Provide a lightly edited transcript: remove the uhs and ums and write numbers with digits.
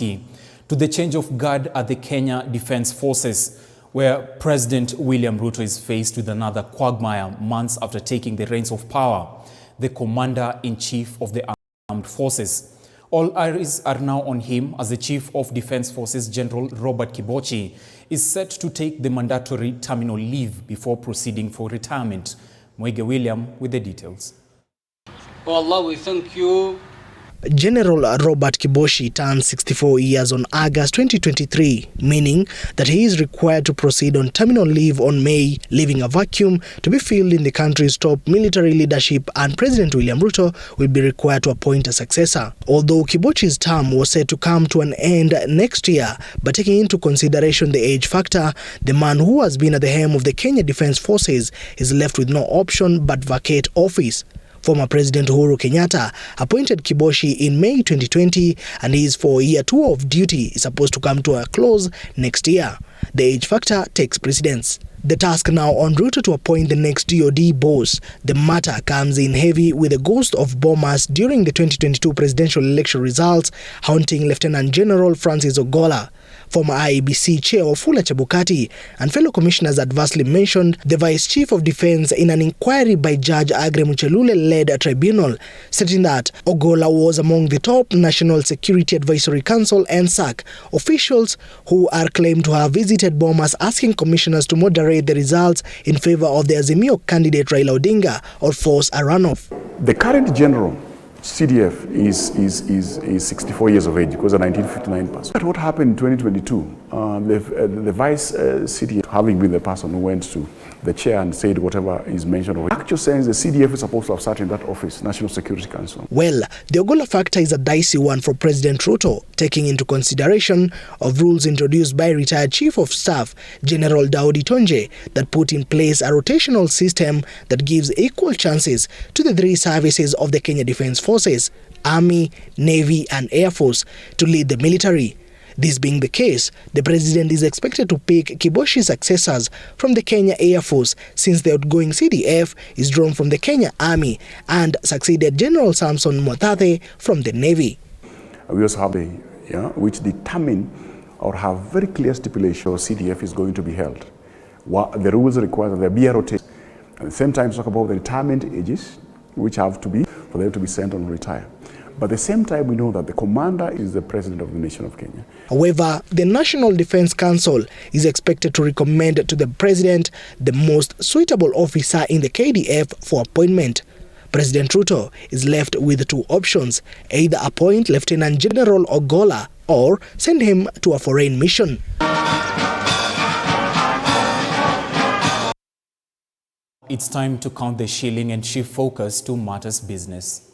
to the change of guard at the Kenya Defence Forces, where President William Ruto is faced with another quagmire months after taking the reins of power, the Commander-in-Chief of the Armed Forces. All eyes are now on him as the Chief of Defence Forces, General Robert Kibochi, is set to take the mandatory terminal leave before proceeding for retirement. Mwege William with the details. Oh Allah, we thank you. General Robert Kibochi turned 64 years on August 2023, meaning that he is required to proceed on terminal leave on May, leaving a vacuum to be filled in the country's top military leadership, and President William Ruto will be required to appoint a successor. Although Kibochi's term was set to come to an end next year, but taking into consideration the age factor, the man who has been at the helm of the Kenya Defence Forces is left with no option but vacate office. Former President Uhuru Kenyatta appointed Kibochi in May 2020, and his 4-year tour of duty is supposed to come to a close next year. The age factor takes precedence. The task now on Ruto to appoint the next DOD boss. The matter comes in heavy with the ghost of bombers during the 2022 presidential election results haunting Lieutenant General Francis Ogolla. Former IEBC Chair Wafula Chebukati and fellow commissioners adversely mentioned the Vice Chief of Defence in an inquiry by Judge Agre Muchelule-led tribunal, stating that Ogolla was among the top National Security Advisory Council (NSAC) officials who are claimed to have visited bombers asking commissioners to moderate the results in favour of the Azimio candidate Raila Odinga or force a runoff. The current general CDF is 64 years of age because of 1959 person. What happened in 2022? The vice CDF, having been the person who went to the chair and said whatever is mentioned over. Actual sense, the CDF is supposed to have sat in that office, National Security Council. Well, the Ogolla factor is a dicey one for President Ruto, taking into consideration of rules introduced by retired Chief of Staff General Daudi Tonje that put in place a rotational system that gives equal chances to the 3 services of the Kenya Defence Forces, Army, Navy and Air Force to lead the military. This being the case, the president is expected to pick Kibochi's successors from the Kenya Air Force, since the outgoing CDF is drawn from the Kenya Army and succeeded General Samson Mwatate from the Navy. We also have which determine or have very clear stipulation CDF is going to be held. The rules require that there be a rotation. At the same time, talk about the retirement ages, which have to be for them to be sent on retire. But at the same time, we know that the commander is the president of the nation of Kenya. However, the National Defence Council is expected to recommend to the president the most suitable officer in the KDF for appointment. President Ruto is left with 2 options: either appoint Lieutenant General Ogolla or send him to a foreign mission. It's time to count the shilling and shift focus to matters business.